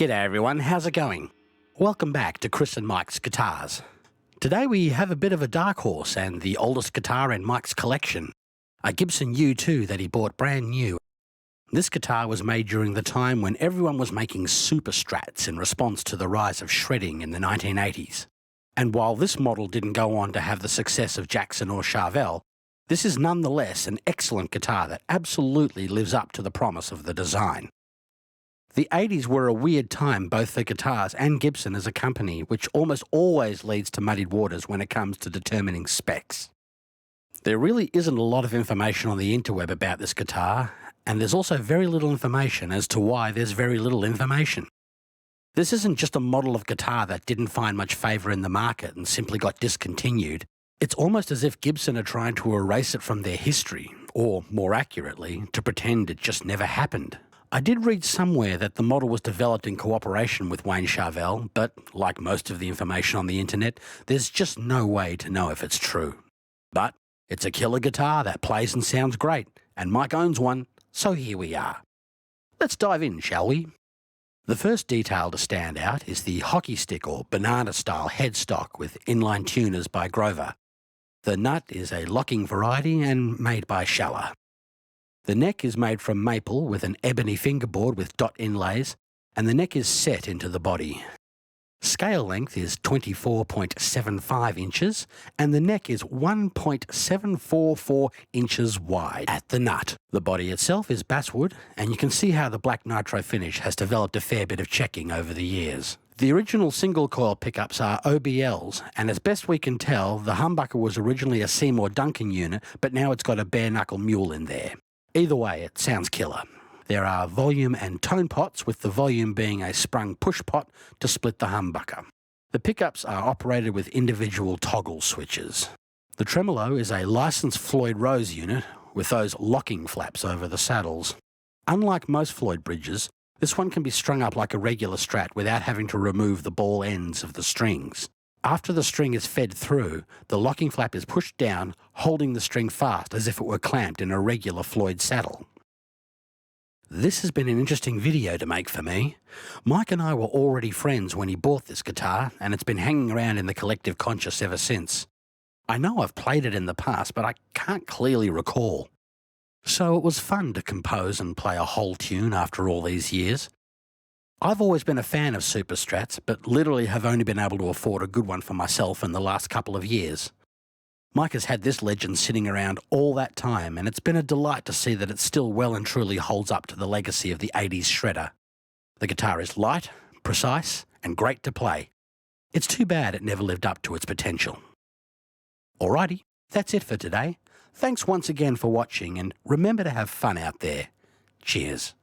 G'day everyone, how's it going? Welcome back to Chris and Mike's Guitars. Today we have a bit of a dark horse and the oldest guitar in Mike's collection, a Gibson U2 that he bought brand new. This guitar was made during the time when everyone was making Super Strats in response to the rise of shredding in the 1980s. And while this model didn't go on to have the success of Jackson or Charvel, this is nonetheless an excellent guitar that absolutely lives up to the promise of the design. The 80s were a weird time both for guitars and Gibson as a company, which almost always leads to muddied waters when it comes to determining specs. There really isn't a lot of information on the interweb about this guitar, and there's also very little information as to why there's very little information. This isn't just a model of guitar that didn't find much favour in the market and simply got discontinued. It's almost as if Gibson are trying to erase it from their history, or more accurately, to pretend it just never happened. I did read somewhere that the model was developed in cooperation with Wayne Charvel, but like most of the information on the internet, there's just no way to know if it's true. But it's a killer guitar that plays and sounds great, and Mike owns one, so here we are. Let's dive in, shall we? The first detail to stand out is the hockey stick or banana-style headstock with inline tuners by Grover. The nut is a locking variety and made by Shure. The neck is made from maple with an ebony fingerboard with dot inlays, and the neck is set into the body. Scale length is 24.75 inches, and the neck is 1.744 inches wide at the nut. The body itself is basswood, and you can see how the black nitro finish has developed a fair bit of checking over the years. The original single coil pickups are OBLs, and as best we can tell, the humbucker was originally a Seymour Duncan unit, but now it's got a bare knuckle mule in there. Either way, it sounds killer. There are volume and tone pots, with the volume being a sprung push pot to split the humbucker. The pickups are operated with individual toggle switches. The tremolo is a licensed Floyd Rose unit with those locking flaps over the saddles. Unlike most Floyd bridges, this one can be strung up like a regular Strat without having to remove the ball ends of the strings. After the string is fed through, the locking flap is pushed down, holding the string fast as if it were clamped in a regular Floyd saddle. This has been an interesting video to make for me. Mike and I were already friends when he bought this guitar, and it's been hanging around in the collective conscious ever since. I know I've played it in the past, but I can't clearly recall. So it was fun to compose and play a whole tune after all these years. I've always been a fan of Super Strats, but literally have only been able to afford a good one for myself in the last couple of years. Mike has had this legend sitting around all that time, and it's been a delight to see that it still well and truly holds up to the legacy of the 80s shredder. The guitar is light, precise, and great to play. It's too bad it never lived up to its potential. Alrighty, that's it for today. Thanks once again for watching, and remember to have fun out there. Cheers.